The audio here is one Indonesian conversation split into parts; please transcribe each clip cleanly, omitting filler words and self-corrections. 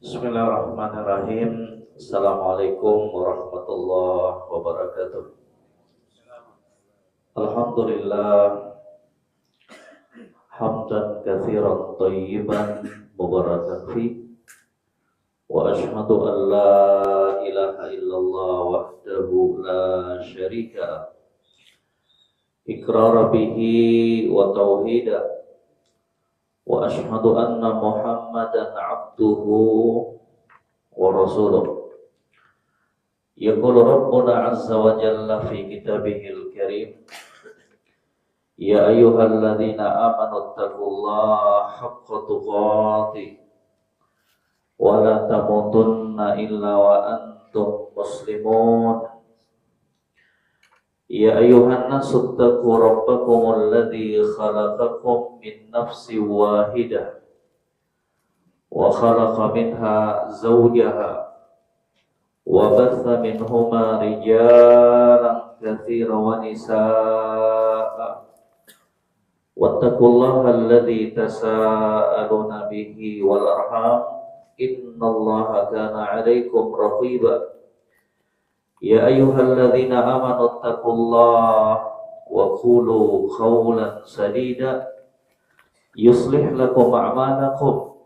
Bismillahirrahmanirrahim. Assalamualaikum warahmatullahi wabarakatuh. Alhamdulillah hamdan katsiran thayyiban mubarakan fi wa asyhadu an la ilaha illallah wahdahu la syarika iqrara bihi wa tauhida wa asyhadu anna Muhammadan abduhu wa rasuluh. Yaqulu Rabbuna azza wa jalla fi kitabihil karim, ya ayyuhalladzina amanu taqullaha haqqa tuqatih wa la tamutunna illa wa antum muslimun. Ya ayyuhan nasu taqu rabbakumul ladzi khalaqakum min nafsin wahidah wa khalaqa minha zawjaha wa batha minhuma rijalan katsiran wa nisaa'a wattaqullaha alladzi tasaaluna bihi wal arham innallaha kana 'alaikum raqiba. Ya ayyuhalladzina amanu taqullaha wa qulu qawlan sadida yuslih lakum a'malakum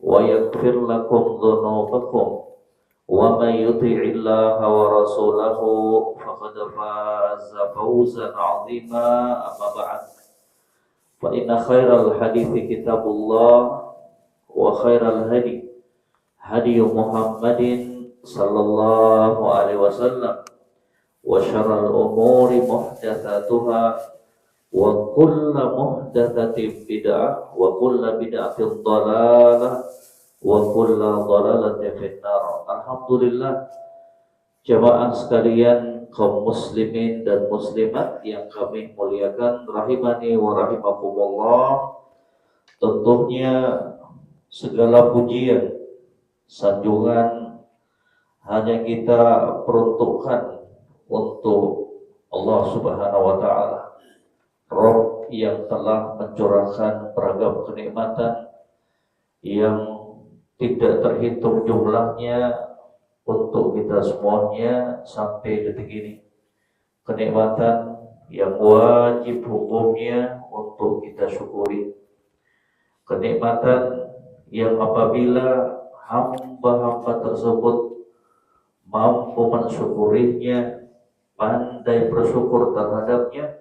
wa yaghfir lakum dhunubakum wa may yuti'illaha wa rasulahu faqad faza fawzan 'azima. Amma ba'd, fa inna khairal hadithi kitabullah wa khairal hadi hadi Muhammadin sallallahu alaihi wasallam wa syarrul umuri muhdatsatuha wa kullu muhdatsatin bid'ah wa kullu bid'atin dhalalah wa kullu dhalalatin finnar. Alhamdulillah, jamaah sekalian, kaum muslimin dan muslimat yang kami muliakan, rahimani wa rahimakumullah. Tentunya segala pujian, sanjungan hanya kita peruntukkan untuk Allah Subhanahu wa taala, Rabb yang telah mencurahkan beragam kenikmatan yang tidak terhitung jumlahnya untuk kita semuanya sampai detik ini. Kenikmatan yang wajib hukumnya untuk kita syukuri. Kenikmatan yang apabila hamba-hamba tersebut mampu mensyukurinya, pandai bersyukur terhadapnya,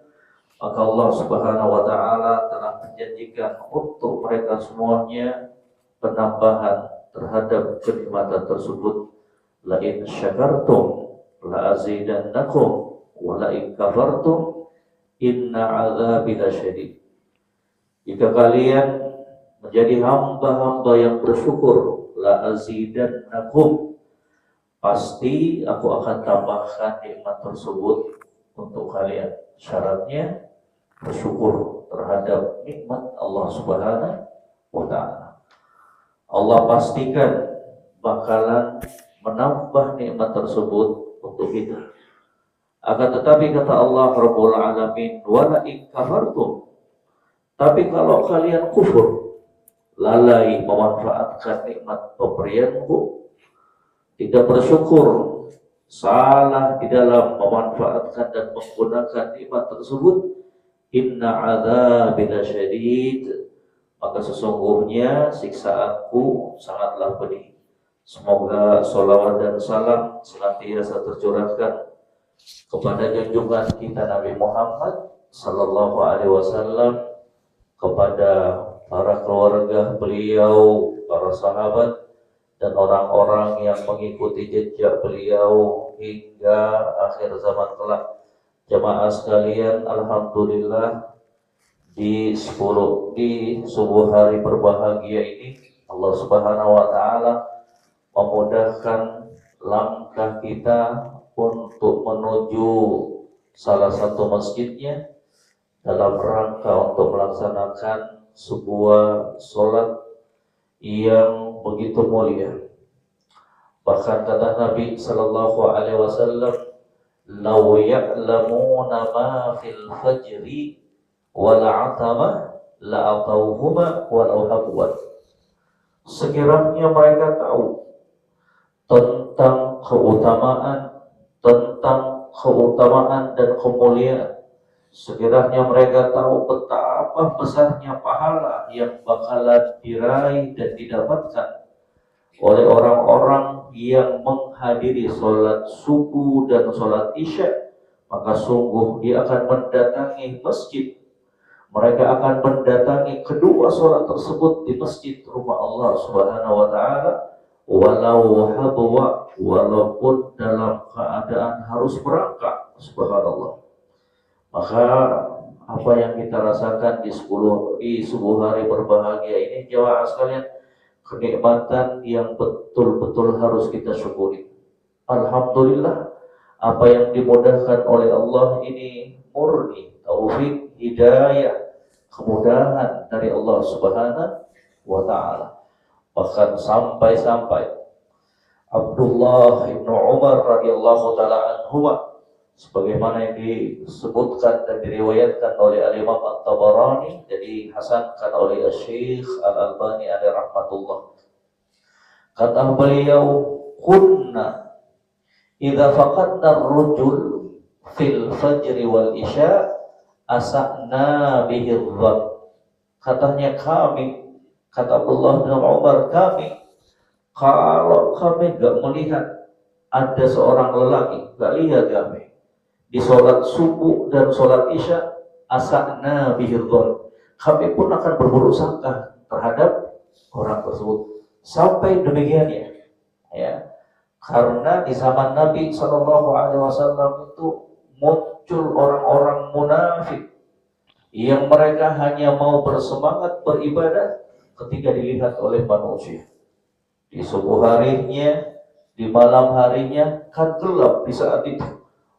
maka Allah Subhanahu wa taala telah menjanjikan untuk mereka semuanya penambahan terhadap kenikmatan tersebut. La in syakartum la azidannakum wa la in kafartum inna azabi lasyadid. Jika kalian menjadi hamba-hamba yang bersyukur, la azidannakum, pasti aku akan tambahkan nikmat tersebut untuk kalian. Syaratnya bersyukur terhadap nikmat Allah Subhanahu wa taala. Allah pastikan bakalan menambah nikmat tersebut untuk kita. Akan tetapi kata Allah Rabbul Alamin, wala in kafartum, tapi kalau kalian kufur, lalai memanfaatkan nikmat pemberianku, tidak bersyukur, salah di dalam memanfaatkan dan menggunakan nikmat tersebut, inna adzabi lasyadid, maka sesungguhnya siksaanku sangatlah pedih. Semoga sholawat dan salam senantiasa tercurahkan kepada junjungan kita Nabi Muhammad sallallahu alaihi wasallam, kepada para keluarga beliau, para sahabat, dan orang-orang yang mengikuti jejak beliau hingga akhir zaman kelak. Jamaah sekalian, alhamdulillah, di subuh hari berbahagia ini Allah Subhanahu wa taala memudahkan langkah kita untuk menuju salah satu masjidnya dalam rangka untuk melaksanakan sebuah sholat yang begitu mulia. Bahkan kata Nabi sallallahu alaihi wasallam, "Law ya'lamuna ma fil fajri wal 'atama la atauhuma walau habwan." sekiranya mereka tahu tentang keutamaan dan kemuliaan, sekiranya mereka tahu betapa besarnya pahala yang bakalan diraih dan didapatkan oleh orang-orang yang menghadiri sholat subuh dan sholat isya, maka sungguh dia akan mendatangi masjid. Mereka akan mendatangi kedua sholat tersebut di masjid rumah Allah Subhanahu wa Ta'ala, walau habwa, walaupun dalam keadaan harus berangkat. Subhanallah. Maka apa yang kita rasakan di subuh hari berbahagia ini, jemaah sekalian, kenikmatan yang betul-betul harus kita syukuri. Alhamdulillah, apa yang dimudahkan oleh Allah ini murni taufik, hidayah, kemudahan dari Allah Subhanahu wa Ta'ala. Bahkan sampai-sampai Abdullah ibnu Umar radhiyallahu taala anhu, sebagaimana yang disebutkan dan diriwayatkan oleh Al-Imam At-Tabarani dan dihasankan oleh Syekh Al-Albani alaihi rahmatullah. Kata beliau, kunna idza faqadna ar-rajul fil fajr wal isya asa'na bihi dhann. Katanya kami, kata Abdullah bin Umar, kalau kami gak melihat ada seorang lelaki, gak lihat kami di sholat subuh dan sholat isya, asa'na bihi dhann, kami pun akan berburuk sangka terhadap orang tersebut. Sampai demikiannya, ya, karena di zaman Nabi SAW itu muncul orang-orang munafik yang mereka hanya mau bersemangat beribadah ketika dilihat oleh manusia. Di subuh harinya, di malam harinya kan gelap di saat itu.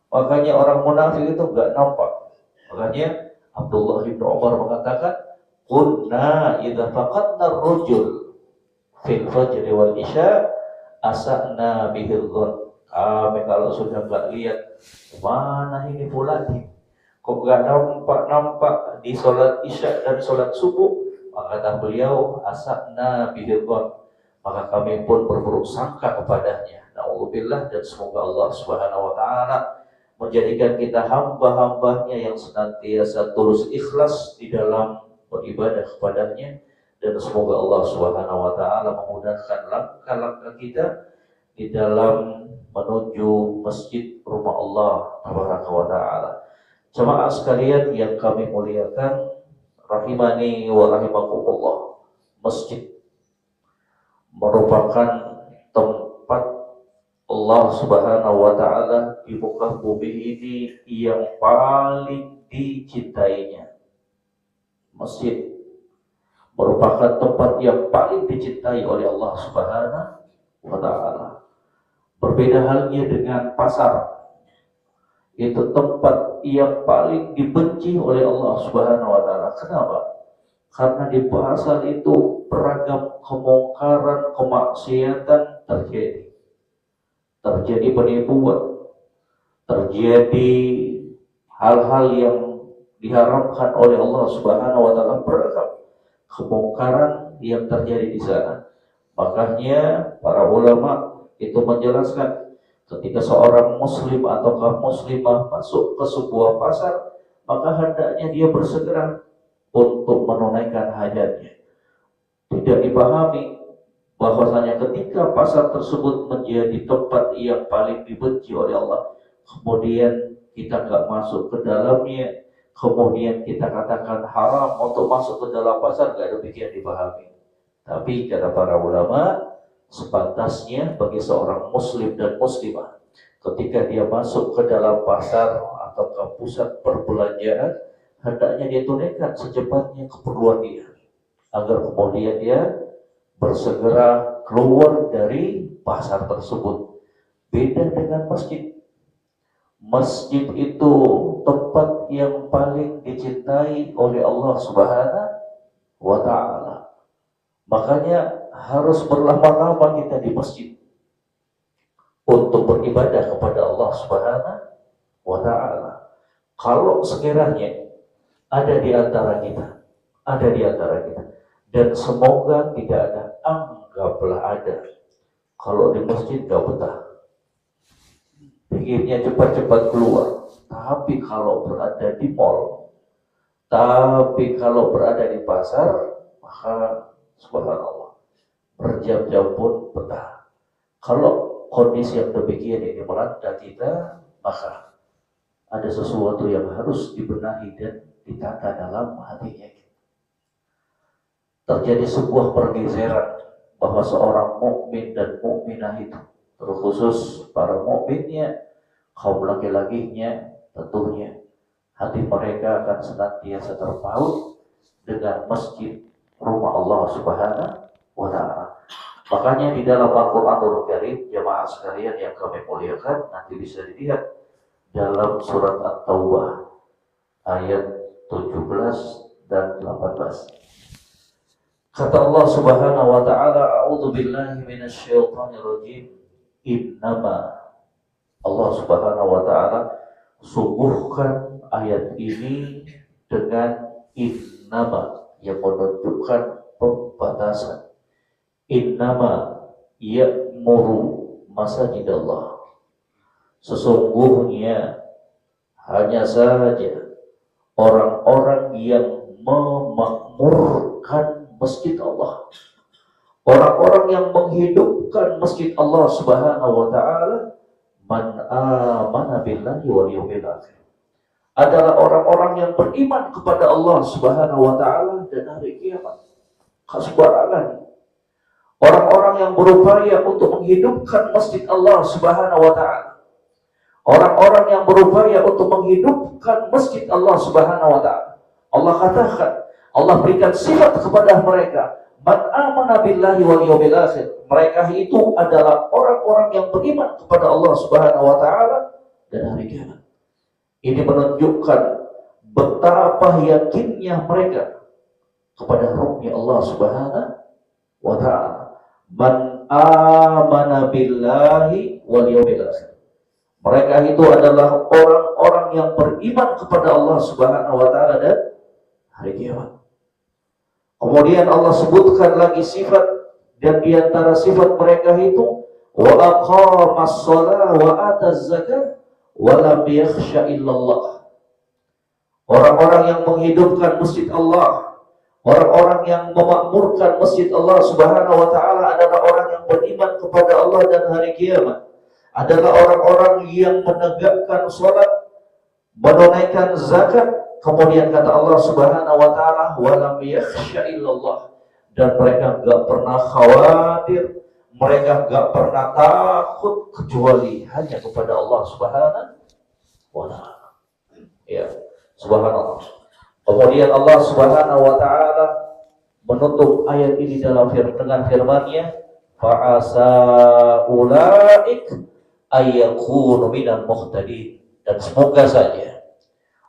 Makanya orang munafik itu enggak nampak. Makanya Abdullah bin Umar mengatakan, kunna idza faqadna ar-rajul fil fajr wal isya asa'na bihi dhann. Kami kalau sudah enggak lihat mana ini fulan, kok enggak nampak di sholat isya dan sholat subuh, maka kata beliau, asa'na bihi dhann, maka kami pun berburuk sangka kepadanya. Na'udzubillah, dan semoga Allah Subhanahu wa Ta'ala menjadikan kita hamba-hambanya yang senantiasa tulus ikhlas di dalam beribadah kepadanya, dan semoga Allah Subhanahu wa Ta'ala memudahkan langkah-langkah kita di dalam menuju masjid rumah Allah Tabaraka wa Ta'ala. Jemaah sekalian yang kami muliakan, rahimani wa rahimakumullah, masjid merupakan tempat Allah Subhanahu wa Ta'ala di muka bumi ini yang paling dicintainya. Masjid merupakan tempat yang paling dicintai oleh Allah Subhanahu wa Ta'ala. Berbeda halnya dengan pasar, itu tempat yang paling dibenci oleh Allah Subhanahu wa Ta'ala. Kenapa? Karena di pasar itu beragam kemungkaran, kemaksiatan terjadi. Terjadi penipuan, terjadi hal-hal yang diharamkan oleh Allah Subhanahu wa Ta'ala, beragam kemungkaran yang terjadi di sana. Makanya para ulama itu menjelaskan, ketika seorang muslim ataukah muslimah masuk ke sebuah pasar, maka hendaknya dia bersegera untuk menunaikan hajatnya. Tidak dipahami bahwasanya ketika pasar tersebut menjadi tempat yang paling dibenci oleh Allah, kemudian kita nggak masuk ke dalamnya, kemudian kita katakan haram untuk masuk ke dalam pasar, nggak demikian dipahami. Tapi kata para ulama, sepantasnya bagi seorang muslim dan muslimah ketika dia masuk ke dalam pasar atau ke pusat perbelanjaan, hendaknya dia tunaikan secepatnya keperluan dia, agar kemudian dia bersegera keluar dari pasar tersebut. Beda dengan masjid. Masjid itu tempat yang paling dicintai oleh Allah Subhanahu wa Ta'ala. Makanya harus berlama-lama kita di masjid untuk beribadah kepada Allah Subhanahu wa Ta'ala. Kalau sekiranya ada di antara kita, dan semoga tidak ada, gak pernah ada. Kalau di masjid gak betah, pinginnya cepat-cepat keluar. Tapi kalau berada di mall, tapi kalau berada di pasar, maka subhanallah, berjam-jam pun betah. Kalau kondisi yang demikian ini melanda kita, maka ada sesuatu yang harus dibenahi dan ditata dalam hatinya. Terjadi sebuah pergeseran bahwa seorang mukmin dan mukminah itu, terkhusus para mukminnya, kaum laki-lakinya, tentunya hati mereka akan senantiasa terpaut dengan masjid rumah Allah Subhanahu wa Ta'ala. Makanya di dalam Al-Qur'anul Karim, jemaah sekalian yang kami muliakan, nanti bisa dilihat dalam surat At-Taubah ayat 17 dan 18. Kata Allah Subhanahu wa Ta'ala, a'udzu billahi minasyaitonir rajim. Innama, Allah Subhanahu wa Ta'ala subuhkan ayat ini dengan innama yang menunjukkan pembatasan. Innama ya'muru masajidallah. Sesungguhnya hanya saja orang-orang yang memakmurkan masjid Allah, orang-orang yang menghidupkan masjid Allah Subhanahu wa Ta'ala, man amana billahi wal yawmil akhir, adalah orang-orang yang beriman kepada Allah Subhanahu wa Ta'ala dan hari kiamat. Kesembarangan orang-orang yang berupaya untuk menghidupkan masjid Allah Subhanahu wa Ta'ala, orang-orang yang berupaya untuk menghidupkan masjid Allah Subhanahu wa Ta'ala, Allah katakan, Allah berikan sifat kepada mereka, man amana billahi wal yawmil akhir. Mereka itu adalah orang-orang yang beriman kepada Allah Subhanahu wa Ta'ala dan hari kiamat. Ini menunjukkan betapa yakinnya mereka kepada Rabbnya Allah Subhanahu wa Ta'ala. Man amana billahi wal yawmil akhir. Mereka itu adalah orang-orang yang beriman kepada Allah Subhanahu wa Ta'ala dan hari kiamat. Kemudian Allah sebutkan lagi sifat, dan diantara sifat mereka itu wa aqamas shalah wa ataz zakah wa lam yakhsha illallah. Orang-orang yang menghidupkan masjid Allah, orang-orang yang memakmurkan masjid Allah Subhanahu wa Ta'ala adalah orang yang beriman kepada Allah dan hari kiamat, adalah orang-orang yang menegakkan salat, menunaikan zakat. Kemudian kata Allah Subhanahu wa Ta'ala, walam yakhsha illallah, dan mereka enggak pernah khawatir, mereka enggak pernah takut kecuali hanya kepada Allah Subhanahu wa Ta'ala. Ya, subhanallah. Kemudian Allah Subhanahu wa Ta'ala menutup ayat ini dengan firman-Nya, fa'asa ulaik ayyakunu minal muhtadin, dan semoga saja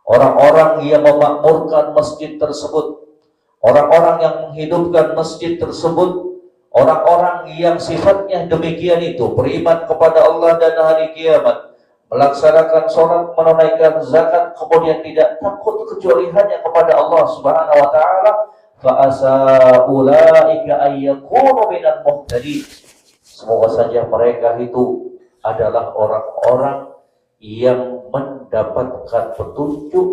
orang-orang yang memakmurkan masjid tersebut, orang-orang yang menghidupkan masjid tersebut, orang-orang yang sifatnya demikian itu, beriman kepada Allah dan hari kiamat, melaksanakan sholat, menunaikan zakat, kemudian tidak takut kecuali hanya kepada Allah Subhanahu wa Ta'ala, fa'asa ulaika ayyakunu minal muhtadin. Semoga saja mereka itu adalah orang-orang yang mendapatkan petunjuk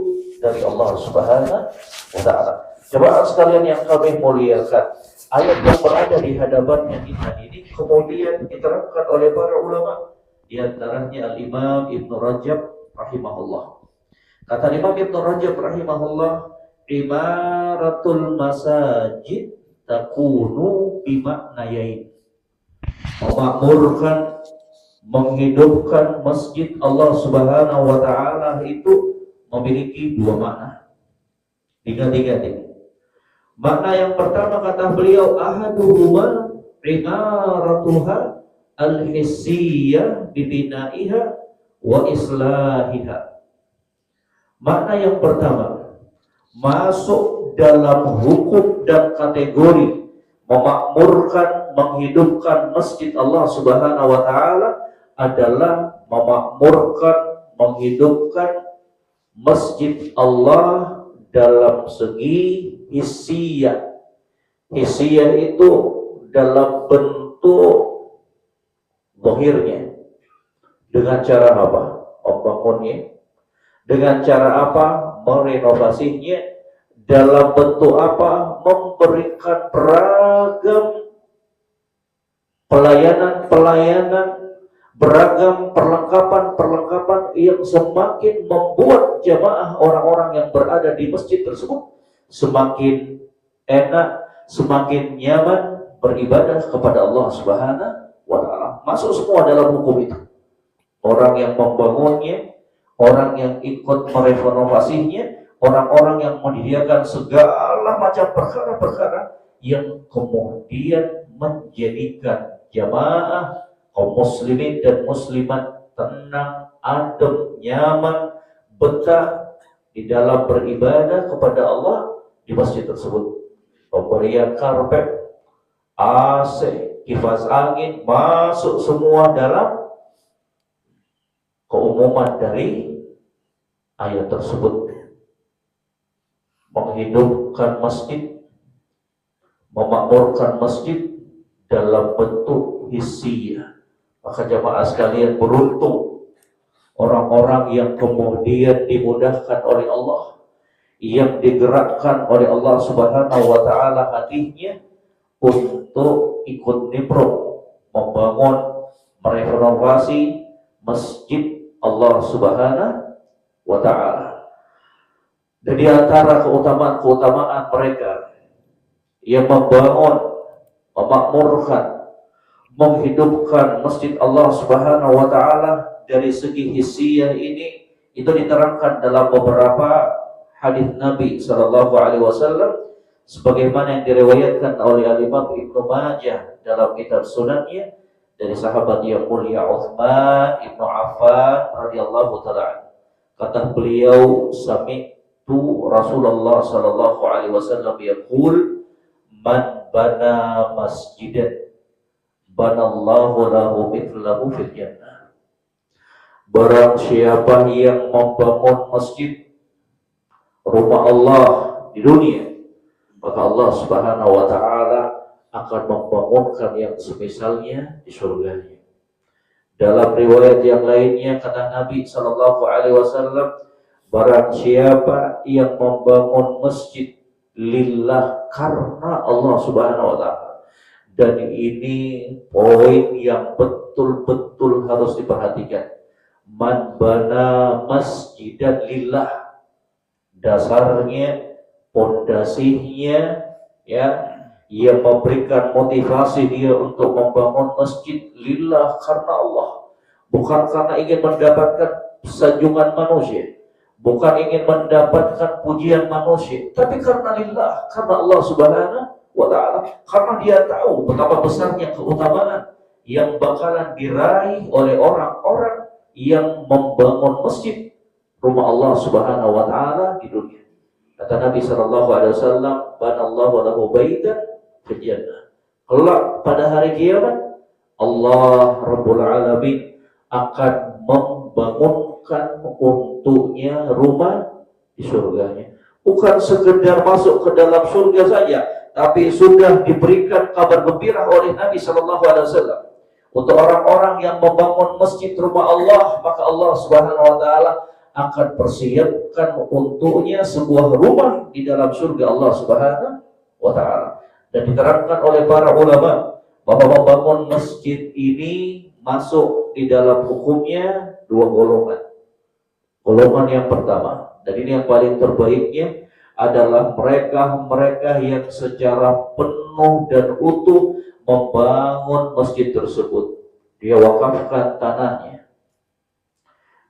dari Allah Subhanahu wa Ta'ala. Jemaah sekalian yang kami muliakan, ayat yang berada di hadapannya kita ini kemudian diterangkan oleh para ulama, di antaranya Al-Imam Ibn Rajab rahimahullah. Kata Imam Ibn Rajab rahimahullah, imaratul masajid takunu bimaknayain. Memakmurkan, menghidupkan masjid Allah Subhanahu wa Ta'ala itu memiliki dua makna. Tiga. Makna yang pertama kata beliau, ahaduhuma imaratuha al-hissiyah bibinaiha wa islahiha. Makna yang pertama masuk dalam hukum dan kategori memakmurkan, menghidupkan masjid Allah Subhanahu wa Ta'ala adalah memakmurkan, menghidupkan masjid Allah dalam segi hissiyah. Hissiyah itu dalam bentuk zahirnya. Dengan cara apa? Membangunnya. Dengan cara apa? Merenovasinya. Dalam bentuk apa? Memberikan beragam pelayanan-pelayanan, beragam perlengkapan-perlengkapan yang semakin membuat jamaah orang-orang yang berada di masjid tersebut semakin enak, semakin nyaman beribadah kepada Allah Subhanahu wa Ta'ala. Masuk semua dalam hukum itu. Orang yang membangunnya, orang yang ikut merenovasinya, orang-orang yang menyediakan segala macam perkara-perkara yang kemudian menjadikan jamaah kaum muslimin dan muslimat tenang, adem, nyaman, betah di dalam beribadah kepada Allah di masjid tersebut. Pemberian karpet, AC, kipas angin masuk semua dalam keumuman dari ayat tersebut. Menghidupkan masjid, memakmurkan masjid dalam bentuk hissiyah. Maka jamaah sekalian, beruntung orang-orang yang kemudian dimudahkan oleh Allah, yang digerakkan oleh Allah Subhanahu wa Ta'ala hatinya untuk ikut nimbrung membangun, merenovasi masjid Allah Subhanahu wa Ta'ala. Dan di antara keutamaan-keutamaan mereka yang membangun, memakmurkan, menghidupkan masjid Allah Subhanahu wa Ta'ala dari segi hissiyah ini, itu diterangkan dalam beberapa hadis Nabi sallallahu alaihi wasallam sebagaimana yang diriwayatkan oleh Imam Ibnu Majah dalam kitab Sunannya dari sahabat yang mulia Utsman Ibnu Affan radhiyallahu taala. Kata beliau, sami'tu Rasulullah sallallahu alaihi wasallam yaqul, man bana masjidan banallahu lahu mithlahu fil jannah. Barang siapa yang membangun masjid, rumah Allah di dunia, maka Allah Subhanahu wa Ta'ala akan membangunkan yang semisalnya di surganya. Dalam riwayat yang lainnya kata Nabi sallallahu alaihi wasallam, barang siapa yang membangun masjid lillah, karena Allah Subhanahu wa Ta'ala. Dan ini poin yang betul-betul harus diperhatikan. Man bana masjidan lillah, dasarnya, pondasinya, ya, yang memberikan motivasi dia untuk membangun masjid lillah, karena Allah, bukan karena ingin mendapatkan sanjungan manusia, bukan ingin mendapatkan pujian manusia, tapi karena lillah, karena Allah Subhanahu wa Ta'ala, karena dia tahu betapa besarnya keutamaan yang bakalan diraih oleh orang-orang yang membangun masjid, rumah Allah Subhanahu wa Ta'ala di dunia. Kata Nabi sallallahu alaihi wasallam, banallahu lahu baitan fil jannah. Kelak pada hari kiamat, Allah Rabbul Alamin akan membangunkan untuknya rumah di surganya. Bukan sekedar masuk ke dalam surga saja, tapi sudah diberikan kabar gembira oleh Nabi sallallahu alaihi wasallam untuk orang-orang yang membangun masjid rumah Allah, maka Allah Subhanahu wa Ta'ala akan persiapkan untuknya sebuah rumah di dalam surga Allah Subhanahu wa Ta'ala. Dan diterangkan oleh para ulama bahwa membangun masjid ini masuk di dalam hukumnya dua golongan. Golongan yang pertama, dan ini yang paling terbaiknya, adalah mereka yang secara penuh dan utuh membangun masjid tersebut. Dia wakafkan tanahnya,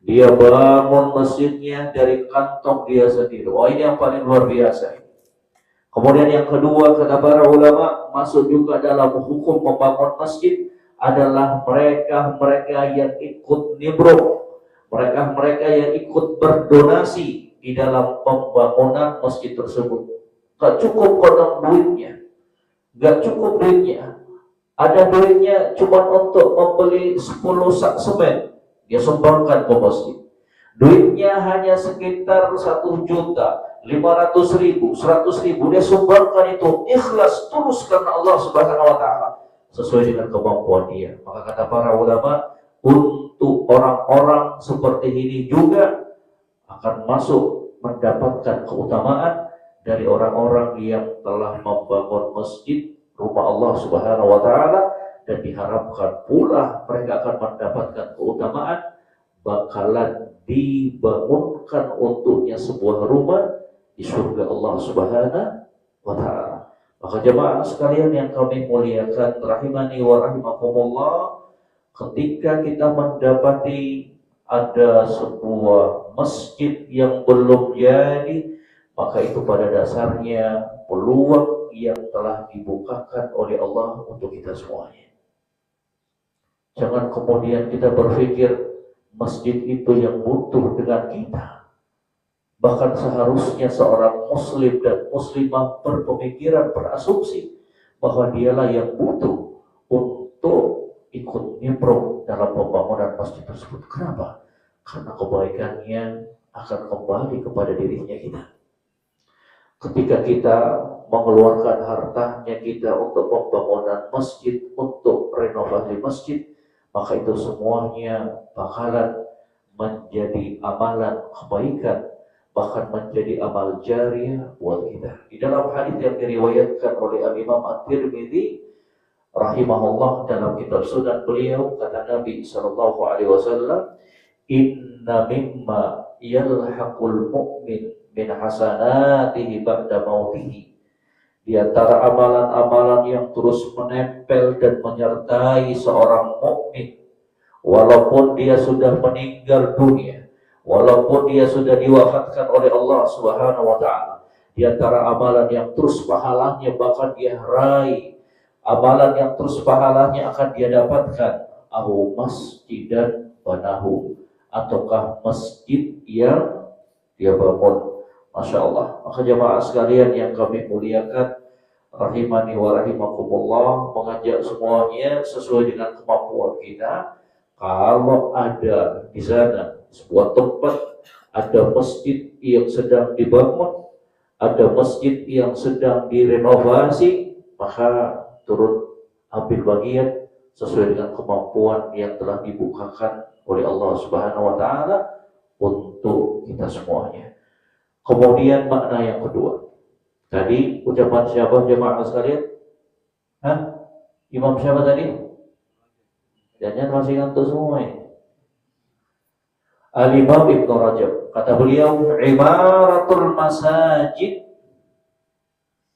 dia bangun masjidnya dari kantong dia sendiri. Wah, ini yang paling luar biasa. Kemudian yang kedua, kata para ulama, masuk juga dalam hukum membangun masjid adalah mereka yang ikut nimbrung, mereka yang ikut berdonasi di dalam pembangunan masjid tersebut. Gak cukup konon duitnya, gak cukup duitnya. Ada duitnya cuma untuk membeli 10 sak semen, dia sumbangkan ke masjid. Duitnya hanya sekitar 1 juta, 500.000, 100.000, dia sumbangkan itu ikhlas tulus karena Allah Subhanahu wa taala sesuai dengan kemampuan dia. Maka kata para ulama, untuk orang-orang seperti ini juga akan masuk mendapatkan keutamaan dari orang-orang yang telah membangun masjid rumah Allah Subhanahu wa taala, dan diharapkan pula mereka akan mendapatkan keutamaan bakalan dibangunkan untuknya sebuah rumah di surga Allah Subhanahu wa taala. Maka jemaah sekalian yang kami muliakan rahimani wa rahimakumullah, ketika kita mendapati ada sebuah masjid yang belum jadi, maka itu pada dasarnya peluang yang telah dibukakan oleh Allah untuk kita semuanya. Jangan kemudian kita berpikir masjid itu yang butuh dengan kita. Bahkan seharusnya seorang muslim dan muslimah berpemikiran, berasumsi bahwa dialah yang butuh untuk ikut nimbrung dalam pembangunan masjid tersebut. Kenapa? Karena kebaikannya akan kembali kepada dirinya kita. Ketika kita mengeluarkan hartanya kita untuk pembangunan masjid, untuk renovasi masjid, maka itu semuanya bakalan menjadi amalan kebaikan, bahkan menjadi amal jariah buat kita. Di dalam hadis yang diriwayatkan oleh Imam At-Tirmidzi rahimahullah dalam kitab Sunan beliau, kata Nabi sallallahu alaihi wasallam, "Inna mimma yalhaqul mu'min min hasanatihi ba'da mautihi." Di antara amalan-amalan yang terus menempel dan menyertai seorang mukmin walaupun dia sudah meninggal dunia, walaupun dia sudah diwafatkan oleh Allah Subhanahu wa taala, di antara amalan yang terus pahalanya bahkan dia raih, amalan yang terus pahalanya akan dia dapatkan, au masjidan banahu, ataukah masjid yang dia bangun. Masya Allah. Maka jemaah sekalian yang kami muliakan rahimani wa rahimakumullah, mengajak semuanya sesuai dengan kemampuan kita. Kalau ada di sana sebuah tempat, ada masjid yang sedang dibangun, ada masjid yang sedang direnovasi, maka turut ambil bagian sesuai dengan kemampuan yang telah dibukakan oleh Allah Subhanahu wa taala untuk kita semuanya. Kemudian makna yang kedua, tadi ucapan siapa jemaah sekalian? Imam siapa tadi? Jangan masih ngantuk semua ini. Al-Imam Ibn Rajab, kata beliau, imaratul masajid,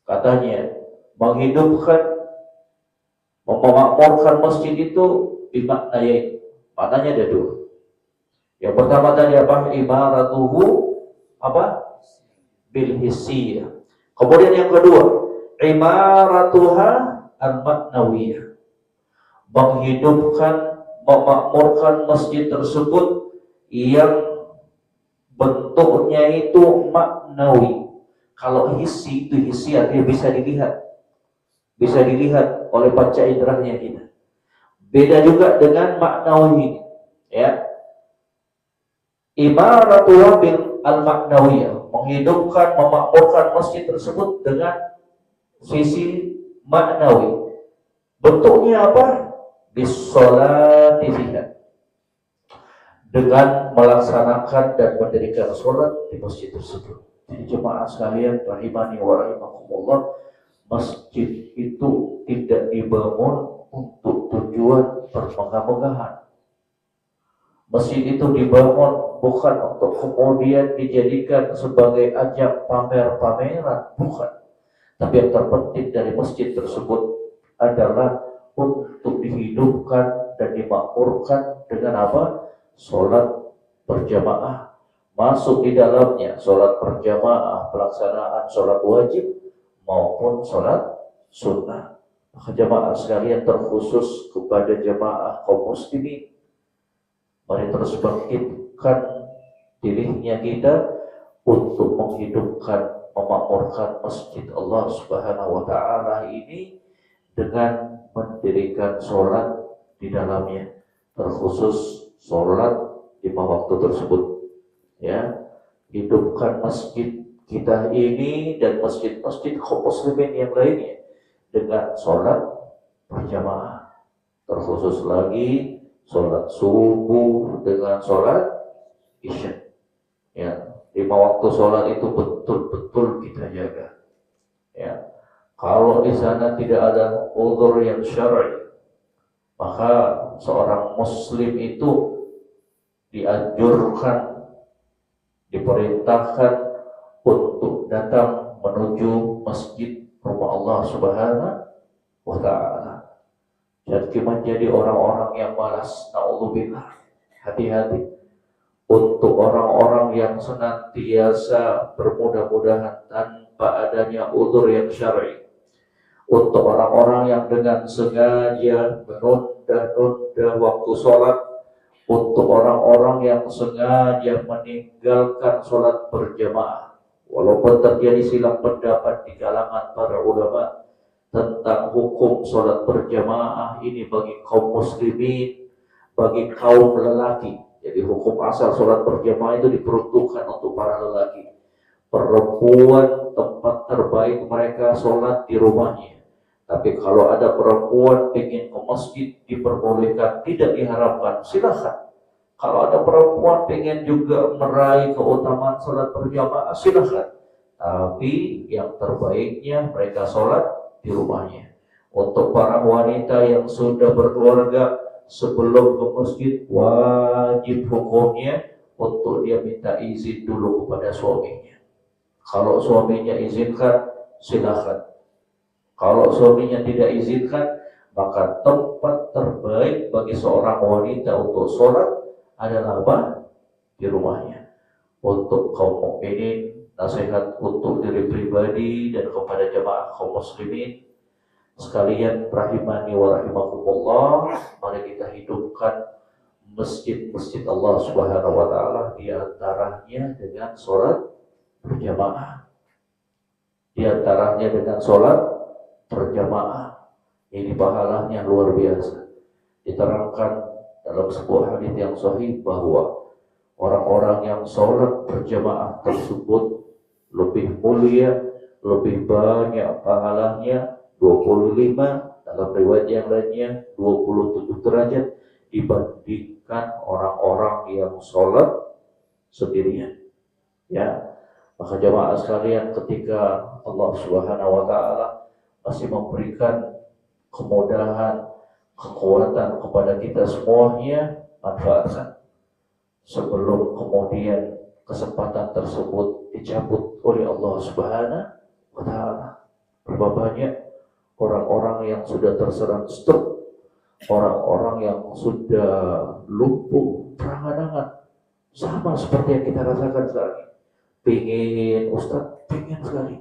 katanya menghidupkan, memakmurkan masjid itu bimaknanya, maknanya ada dua. Yang pertama tadi apa? Imaratuhu apa? Bil hissiyah. Kemudian yang kedua, imaratuha al-maknawiyah, menghidupkan, memakmurkan masjid tersebut yang bentuknya itu maknawi. Kalau hissi itu hissi artinya bisa dilihat oleh panca inderahnya kita. Beda juga dengan maknawi, ya. Imaratuha bil al-maknawiyah, menghidupkan, memakmurkan masjid tersebut dengan sisi maknawi. Bentuknya apa? Bis-sholati fiha, dengan melaksanakan dan mendirikan sholat di masjid tersebut. Jadi jemaah sekalian rahimani wa rahimakumullah, masjid itu tidak dibangun untuk tujuan bermegah-megahan. Masjid itu dibangun bukan untuk kemudian dijadikan sebagai ajang pamer-pameran, bukan. Tapi yang terpenting dari masjid tersebut adalah untuk dihidupkan dan dimakmurkan dengan apa? Sholat berjamaah, masuk di dalamnya sholat berjamaah, pelaksanaan sholat wajib maupun sholat sunnah. Maka jamaah sekalian, terkhusus kepada jamaah kaum muslimin, mari terus bangkitkan dirinya kita untuk menghidupkan, memakmurkan masjid Allah Subhanahu wa taala ini dengan mendirikan sholat di dalamnya, terkhusus sholat 5 waktu tersebut, ya. Hidupkan masjid kita ini dan masjid-masjid kaum muslimin yang lainnya dengan sholat berjamaah. Terkhusus lagi sholat subuh dengan sholat isya. Ya, 5 waktu sholat itu betul-betul kita jaga. Ya, kalau di sana tidak ada uzur yang syar'i, maka seorang muslim itu dianjurkan, diperintahkan untuk datang menuju masjid rumah Allah Subhanahu wa ta'ala. Jangan menjadi orang-orang yang malas, na'udzubillah. Hati-hati. Untuk orang-orang yang senantiasa bermudah-mudahan tanpa adanya uzur yang syar'i. Untuk orang-orang yang dengan sengaja menunda-nunda waktu sholat. Untuk orang-orang yang sengaja meninggalkan sholat berjamaah. Walaupun terjadi silang pendapat di kalangan para ulama tentang hukum sholat berjamaah ini bagi kaum muslimin, bagi kaum lelaki. Jadi hukum asal sholat berjamaah itu diperuntukkan untuk para lelaki. Perempuan tempat terbaik mereka sholat di rumahnya. Tapi kalau ada perempuan ingin ke masjid diperbolehkan, tidak diharapkan, silakan. Kalau ada perempuan ingin juga meraih keutamaan sholat berjamaah, silakan. Tapi yang terbaiknya mereka sholat di rumahnya. Untuk para wanita yang sudah berkeluarga, sebelum ke masjid wajib hukumnya untuk dia minta izin dulu kepada suaminya. Kalau suaminya izinkan, silakan. Kalau suaminya tidak izinkan, maka tempat terbaik bagi seorang wanita untuk sholat adalah apa? Di rumahnya. Untuk kaum mukminin, nasihat untuk diri pribadi dan kepada jamaah kaum muslimin sekalian rahimani wa rahimakumullah, mari kita hidupkan masjid-masjid Allah Subhanahu wa ta'ala, di antaranya dengan sholat berjamaah. Di antaranya dengan sholat berjamaah. Ini pahalanya luar biasa. Diterangkan dalam sebuah hadis yang sahih bahwa orang-orang yang sholat berjamaah tersebut lebih mulia, lebih banyak pahalanya, 25, dalam riwayat yang lainnya 27 derajat dibandingkan orang-orang yang sholat sendirian. Ya, maka jamaah sekalian, ketika Allah Subhanahu wa ta'ala masih memberikan kemudahan, kekuatan kepada kita semuanya, manfaatkan sebelum kemudian kesempatan tersebut dicabut oleh Allah Subhanahu wa ta'ala. Berapa banyak orang-orang yang sudah terserang stroke, orang-orang yang sudah lumpuh berangan-angan, sama seperti yang kita rasakan sekarang. Pengen Ustaz, pengen sekali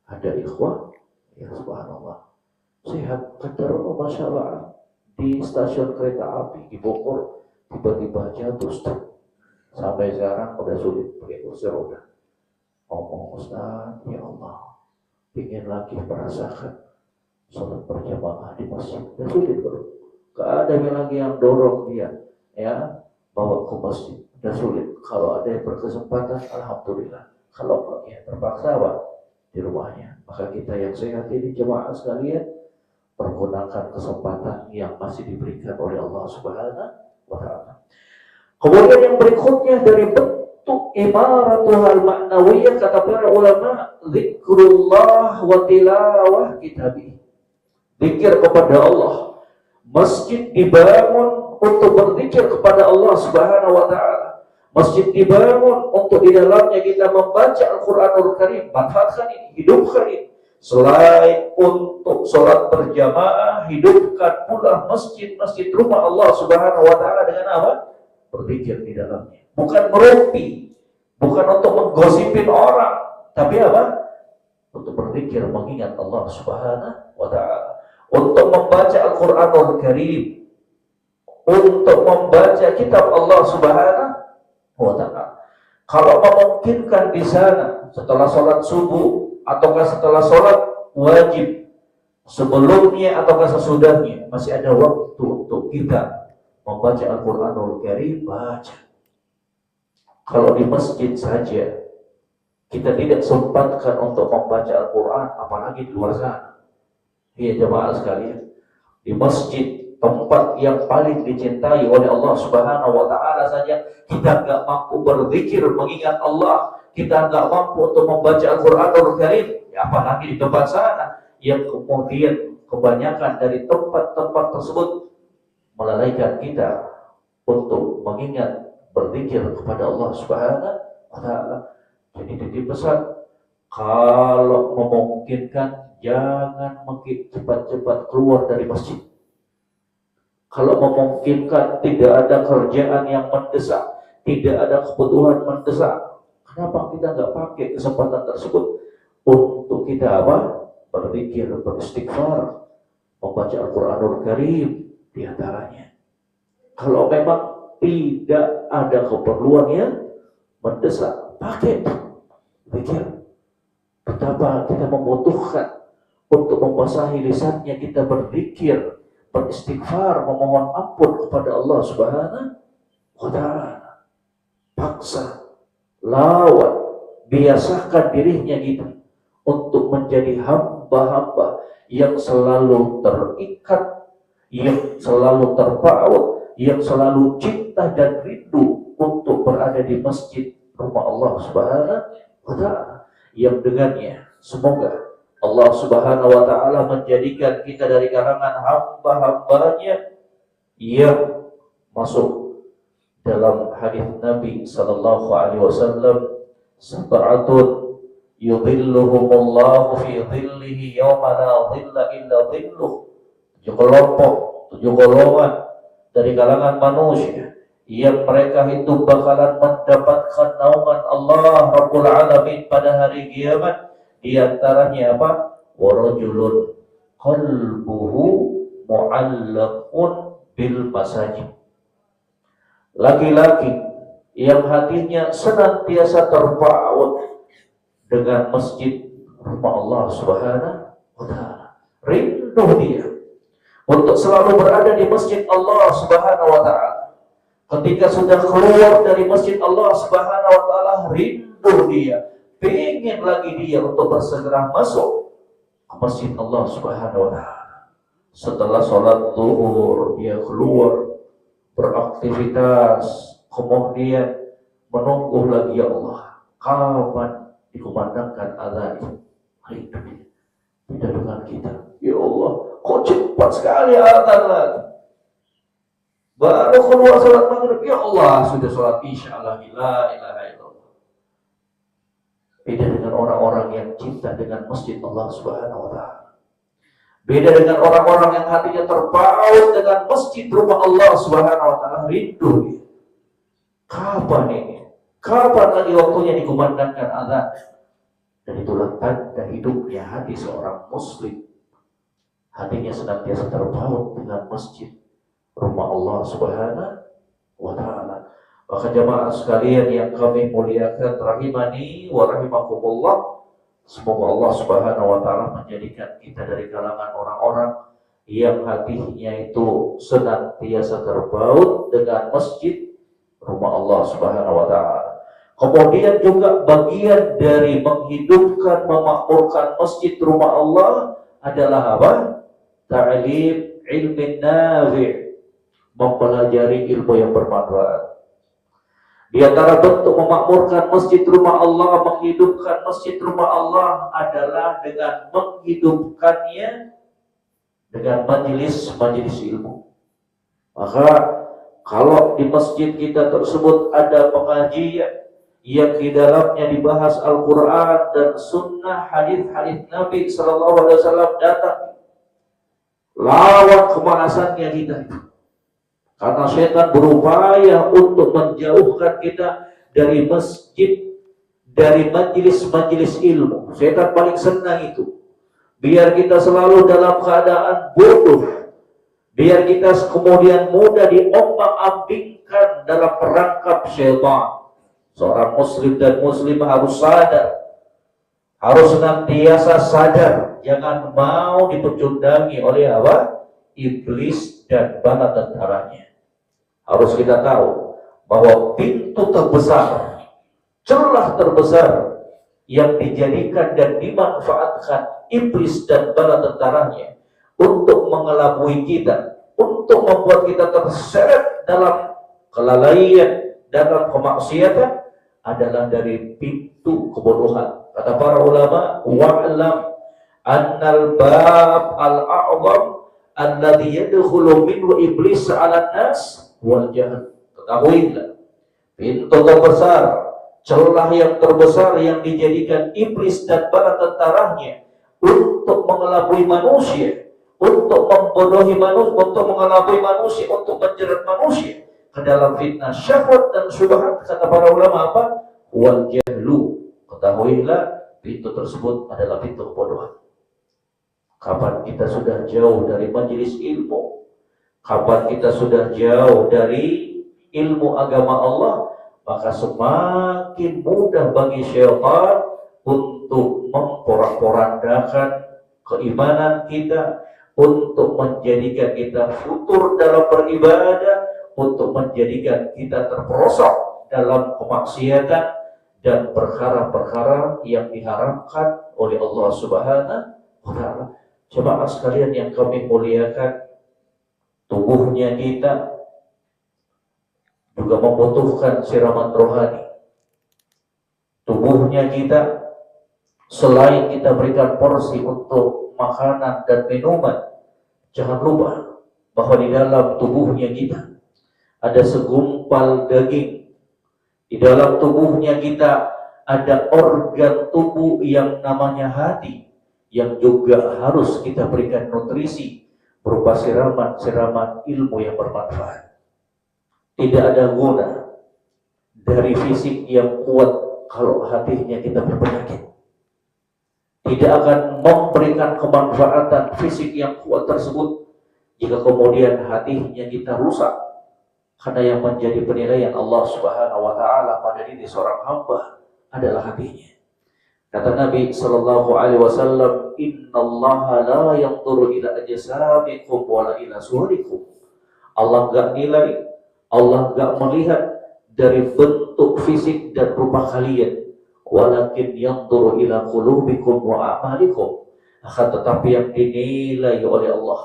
ada ikhwah, ya subhanallah, sehat kadar masya Allah, di stasiun kereta api di Bogor tiba-tiba jatuh stroke. Sampai sekarang udah sulit pakai kursi roda. Ngomong, Ustaz, ya Allah, ingin lagi merasakan sholat berjamaah di masjid. Dan sulit bro, gak ada lagi yang dorong dia ya bawa ke masjid. Dan sulit. Kalau ada yang berkesempatan, alhamdulillah. Kalau ya terpaksa di rumahnya. Maka kita yang sehat ini jemaah sekalian, pergunakan kesempatan yang masih diberikan oleh Allah Subhanahu wa ta'ala. Kemudian yang berikutnya dari bentuk imaratuhal ma'nawiyah, kata para ulama, zikrullah wa tilawah kitabih. Zikir kepada Allah. Masjid dibangun untuk berzikir kepada Allah Subhanahu wa ta'ala. Masjid dibangun untuk di dalamnya kita membaca Al-Quranul Karim. Manfaatkan ini, hidupkan ini. Selain untuk sholat berjamaah, hidupkan pula masjid-masjid rumah Allah Subhanahu wa ta'ala dengan apa? Berzikir di dalamnya. Bukan merumpi, bukan untuk menggosipin orang, tapi apa? Untuk berzikir, mengingat Allah Subhanahu wa ta'ala. Untuk membaca Al-Quranul Karim, untuk membaca kitab Allah Subhanahu wa ta'ala. Kalau memungkinkan di sana setelah sholat subuh ataukah setelah sholat wajib, sebelumnya ataukah sesudahnya, masih ada waktu untuk kita membaca Al-Quranul Karim, baca. Kalau di masjid saja Kita tidak sempatkan untuk membaca Al-Quran, apalagi di luar sana. Iya jemaah sekalian, di masjid, tempat yang paling dicintai oleh Allah Subhanahu wa Ta'ala saja, kita nggak mampu berzikir mengingat Allah, kita nggak mampu untuk membaca Al-Quranul Karim, ya apalagi di tempat sana, yang kemudian kebanyakan dari tempat-tempat tersebut melalaikan kita untuk mengingat berzikir kepada Allah Subhanahu wa Ta'ala. Jadi titip pesan, kalau memungkinkan jangan cepat-cepat keluar dari masjid. Kalau memungkinkan tidak ada kerjaan yang mendesak, tidak ada kebutuhan mendesak, kenapa kita nggak pakai kesempatan tersebut untuk kita apa? Berzikir, beristighfar, membaca Al-Quranul Karim di antaranya. Kalau memang tidak ada keperluan yang mendesak, pakai zikir. Betapa kita membutuhkan untuk membasahi lisannya, kita berzikir, beristighfar, memohon ampun kepada Allah Subhanahu wa Ta'ala. Paksa, lawan, biasakan dirinya kita untuk menjadi hamba-hamba yang selalu terikat, yang selalu terpaut, yang selalu cinta dan rindu untuk berada di masjid rumah Allah Subhanahu wa Ta'ala, yang dengannya semoga Allah Subhanahu wa Ta'ala menjadikan kita dari kalangan hamba-hambanya yang masuk dalam hadis Nabi sallallahu alaihi wasallam, sab'atun yudhilluhumullahu fi dhillihi yawma la dhilla illa dhilluh. 7 kelompok, 7 golongan dari kalangan manusia yang mereka itu bakalan mendapatkan naungan Allah Rabbul Alamin pada hari kiamat. Di antaranya apa? Warajulun qalbuhu mu'allaqun bil masajid. Laki-laki yang hatinya senantiasa terpaut dengan masjid rumah Allah Subhanahu wa Ta'ala. Rindu dia untuk selalu berada di masjid Allah Subhanahu wa Ta'ala. Ketika sudah keluar dari masjid Allah Subhanahu wa Ta'ala, rindu dia, ingin lagi dia untuk bersegera masuk ke masjid Allah Subhanahu wa Ta'ala. Setelah sholat zuhur, dia keluar beraktivitas, kemudian menunggu lagi, ya Allah, kapan dikumandangkan azan? Rindu dia. Tidak dengan kita, ya Allah, kok cepat sekali azan lagi. Baru keluar sholat maghrib, ya Allah, sudah sholat isya lagi, la ilaha illallah. Beda dengan orang-orang yang cinta dengan masjid Allah Subhanahu wa Ta'ala. Beda dengan orang-orang yang hatinya terpaut dengan masjid rumah Allah Subhanahu wa Ta'ala. Rindu dia. Kapan ini? Kapan lagi waktunya dikumandangkan azan? Dan itulah tanda hidupnya hati seorang muslim. Hatinya senantiasa terpaut dengan masjid rumah Allah Subhanahu wa Ta'ala. Maka jamaah sekalian yang kami muliakan, rahimani wa rahimakumullah, semoga Allah Subhanahu wa Ta'ala menjadikan kita dari kalangan orang-orang yang hatinya itu senantiasa terpaut dengan masjid rumah Allah Subhanahu wa Ta'ala. Kemudian juga bagian dari menghidupkan, memakmurkan masjid rumah Allah adalah apa? Ta'lim ilmin nafi', mempelajari ilmu yang bermanfaat. Di antara bentuk memakmurkan masjid rumah Allah, menghidupkan masjid rumah Allah adalah dengan menghidupkannya dengan majelis-majelis ilmu. Maka kalau di masjid kita tersebut ada pengajian yang di dalamnya dibahas Al-Quran dan Sunnah, hadis-hadis Nabi Sallallahu Alaihi Wasallam, datang lawan kemalasannya kita itu. Karena setan berupaya untuk menjauhkan kita dari masjid, dari majelis-majelis ilmu. Setan paling senang itu. Biar kita selalu dalam keadaan bodoh. Biar kita kemudian mudah diombang-ambingkan dalam perangkap setan. Seorang muslim dan muslimah harus sadar. Harus senantiasa sadar. Jangan mau dipecundangi oleh apa? Iblis dan bala tentaranya. Harus kita tahu bahwa pintu terbesar, celah terbesar yang dijadikan dan dimanfaatkan iblis dan bala tentaranya untuk mengelabui kita, untuk membuat kita terseret dalam kelalaian, dalam kemaksiatan, adalah dari pintu kebodohan. Kata para ulama, wa'lam annal bab al-a'zam alladhi yadkhulu minhu iblis 'ala nas wal jahl. Ketahuilah, pintu terbesar, celah yang terbesar yang dijadikan iblis dan para tentaranya untuk mengelabui manusia, untuk membodohi manusia, untuk mengelabui manusia, untuk menjerat manusia ke dalam fitnah, syahwat dan syubhat. Kata para ulama apa? Wal jahlu. Ketahuilah, pintu tersebut adalah pintu kebodohan. Kapan kita sudah jauh dari majelis ilmu, kapan kita sudah jauh dari ilmu agama Allah, maka semakin mudah bagi syaitan untuk memporak-porandakan keimanan kita, untuk menjadikan kita futur dalam beribadah, untuk menjadikan kita terperosok dalam kemaksiatan dan perkara-perkara yang diharamkan oleh Allah Subhanahu wa Ta'ala. Jemaah sekalian yang kami muliakan, tubuhnya kita juga membutuhkan siraman rohani. Tubuhnya kita, selain kita berikan porsi untuk makanan dan minuman, jangan lupa bahwa di dalam tubuhnya kita ada segumpal daging. Di dalam tubuhnya kita ada organ tubuh yang namanya hati, yang juga harus kita berikan nutrisi berupa siraman ilmu yang bermanfaat. Tidak ada guna dari fisik yang kuat kalau hatinya kita berpenyakit. Tidak akan memberikan kemanfaatan fisik yang kuat tersebut jika kemudian hatinya kita rusak. Karena yang menjadi penilaian Allah Subhanahu wa Ta'ala pada diri seorang hamba adalah hatinya. Kata Nabi sallallahu alaihi wasallam, "Innallaha la yanzuru ila ajsamikum wala ila suwarikum." Allah enggak nilai, Allah enggak melihat dari bentuk fisik dan rupa kalian, walakin yanzuru ila qulubikum wa a'malikum. Akan tetapi yang dinilai oleh Allah,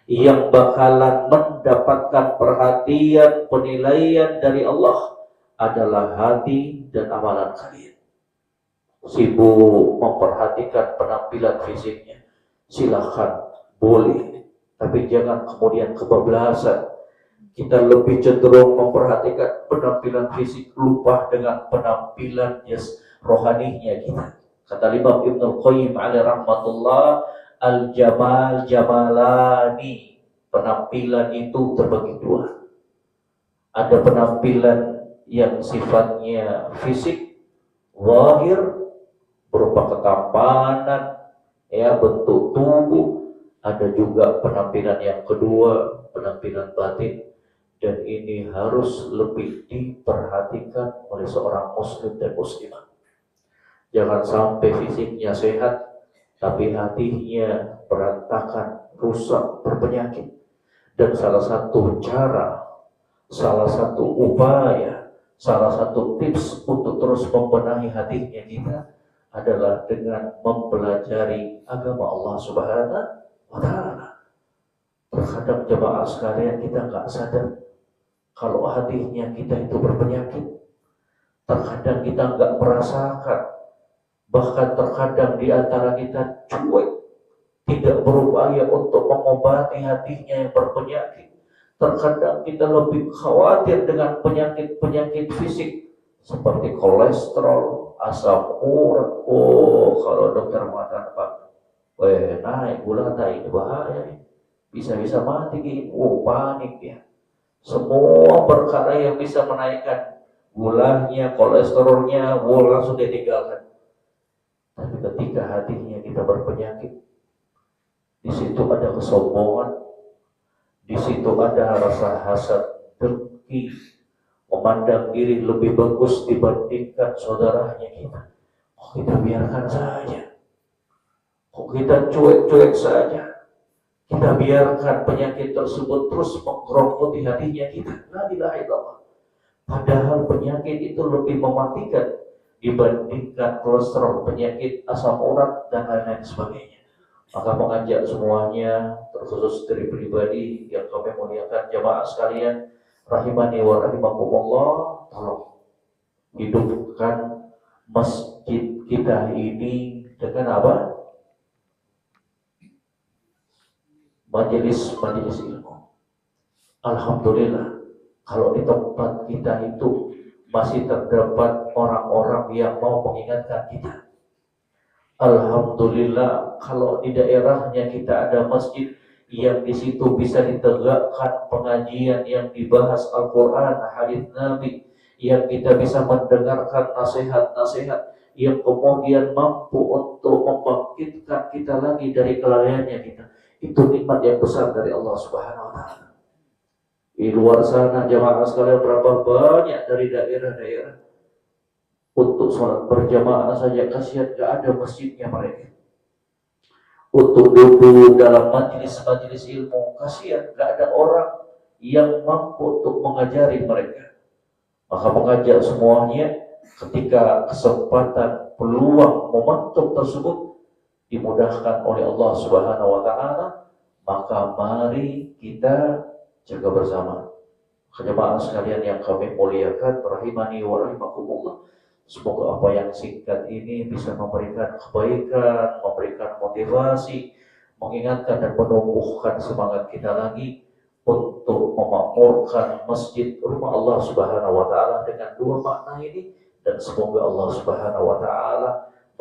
yang bakalan mendapatkan perhatian, penilaian dari Allah adalah hati dan amalan kalian. Sibuk memperhatikan penampilan fisiknya, silahkan, boleh, tapi jangan kemudian kebablasan. Kita lebih cenderung memperhatikan penampilan fisik, lupa dengan penampilan rohaninya kita. Kata Imam Ibnul Qayyim alaihi rahmatullah, al-jamal jamalani, penampilan itu terbagi dua. Ada penampilan yang sifatnya fisik, zahir, berupa ketampanan, ya, bentuk tubuh. Ada juga penampilan yang kedua, penampilan batin, dan ini harus lebih diperhatikan oleh seorang muslim dan muslimah. Jangan sampai fisiknya sehat tapi hatinya berantakan, rusak, berpenyakit. Dan salah satu cara, salah satu upaya, salah satu tips untuk terus membenahi hatinya kita adalah dengan mempelajari agama Allah Subhanahu wa Ta'ala. Terkadang jemaah sekalian kita nggak sadar kalau hatinya kita itu berpenyakit. Terkadang kita nggak merasakan, bahkan terkadang di antara kita cuek, tidak berupaya untuk mengobati hatinya yang berpenyakit. Terkadang kita lebih khawatir dengan penyakit-penyakit fisik seperti kolesterol, asam urat. Oh, kalau dokter mengatakan, Pak, naik gula darah ini bahaya, bisa-bisa mati. Oh, panik ya. Semua perkara yang bisa menaikkan gulanya, kolesterolnya, langsung ditinggalkan. Tapi ketika hatinya kita berpenyakit, di situ ada kesombongan, di situ ada rasa hasad, dengki, memandang diri lebih bagus dibandingkan saudaranya kita. Kok kita biarkan saja? Kok kita cuek-cuek saja? Kita biarkan penyakit tersebut terus menggerogoti hatinya kita. La ilaha illallah. Padahal penyakit itu lebih mematikan dibandingkan kolesterol, penyakit asam urat dan lain-lain sebagainya. Maka mengajak semuanya, terkhusus dari pribadi yang kami muliakan jamaah sekalian, rahimani wa rahimakumullah, tolong hidupkan masjid kita ini dengan apa? Majelis ilmu. Alhamdulillah, kalau di tempat kita itu masih terdapat orang-orang yang mau mengingatkan kita. Alhamdulillah, kalau di daerahnya kita ada masjid yang di situ bisa ditegakkan pengajian yang dibahas Al-Quran, hadits Nabi, yang kita bisa mendengarkan nasihat-nasihat yang kemudian mampu untuk membangkitkan kita lagi dari kelalaiannya kita. Itu nikmat yang besar dari Allah Subhanahu wa Ta'ala. Di luar sana jamaah sekalian, berapa banyak dari daerah-daerah untuk sholat berjamaah saja kasihan gak ada masjidnya mereka. Untuk duduk dalam majelis ilmu kasihan gak ada orang yang mampu untuk mengajari mereka. Maka mengajak semuanya ketika kesempatan, peluang, momentum tersebut dimudahkan oleh Allah Subhanahu wa Ta'ala, maka mari kita jaga bersama. Jemaah sekalian yang kami muliakan, rahimani wa rahimakumullah. Semoga apa yang singkat ini bisa memberikan kebaikan, memberikan motivasi, mengingatkan dan menumbuhkan semangat kita lagi untuk memakmurkan masjid rumah Allah Subhanahu wa Ta'ala dengan dua makna ini. Dan semoga Allah Subhanahu wa Ta'ala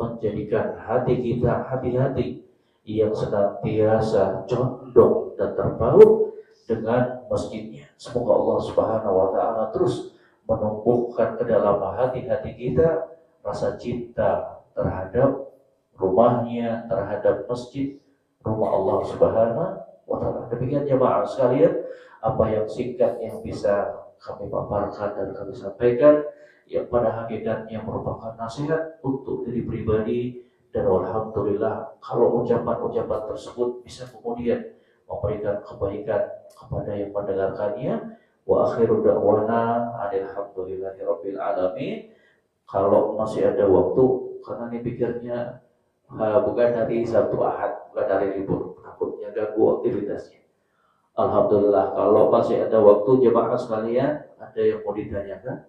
menjadikan hati kita hati-hati yang senantiasa condong dan terpaut dengan masjidnya. Semoga Allah Subhanahu wa Ta'ala terus menumbuhkan ke dalam hati-hati kita rasa cinta terhadap rumahnya, terhadap masjid rumah Allah Subhanahu wa Ta'ala. Demikian jemaah sekalian, apa yang singkat yang bisa kami paparkan dan kami sampaikan, yang pada hakikatnya merupakan nasihat untuk diri pribadi. Dan alhamdulillah kalau ucapan-ucapan tersebut bisa kemudian memberikan kebaikan kepada yang mendengarkannya. Wa akhiru da'wana alhamdulillahirabbil alamin. Kalau masih ada waktu, karena ini pikirnya bukan hari Sabtu Ahad, bukan hari libur, takutnya ganggu aktivitasnya. Alhamdulillah, kalau masih ada waktu jemaah sekalian, ada yang mau ditanyakan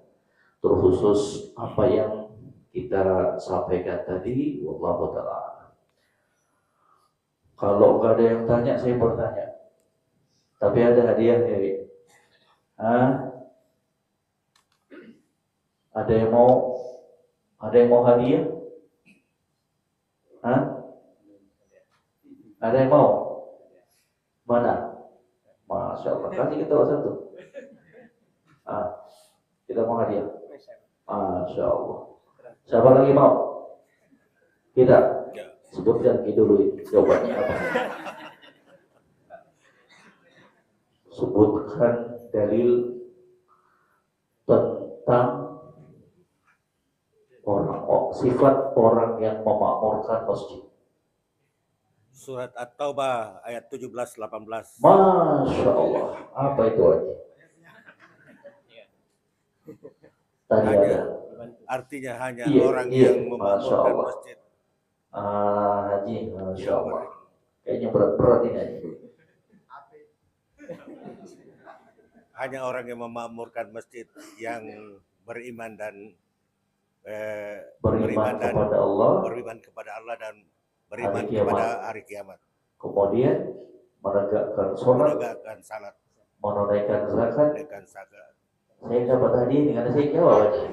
terkhusus apa yang kita sampaikan tadi, wallahu ta'ala. Kalau nggak ada yang tanya, saya bertanya. Tapi ada hadiahnya, ya. Ada yang mau hadiah? Ada yang mau? Mana? Masya Allah, kasih kita satu. Kita mau hadiah. Masya Allah. Siapa lagi mau? Kita? Sebutkan dulu jawabannya apa. Sebutkan dalil tentang sifat orang yang memakmurkan masjid. Surat At-Taubah ayat 17-18. Masya Allah. Apa itu aja? Tadi ada. Artinya hanya orang yang memakmurkan masjid. Haji, Masya Allah. Kayaknya berat-berat ini aja. Hanya orang yang memakmurkan masjid yang beriman dan beriman kepada Allah, beriman kepada Allah dan beriman kepada hari kiamat. Kemudian menegakkan sholat, menunaikan zakat. Saya dapat hadiah dengan saya jawab aja.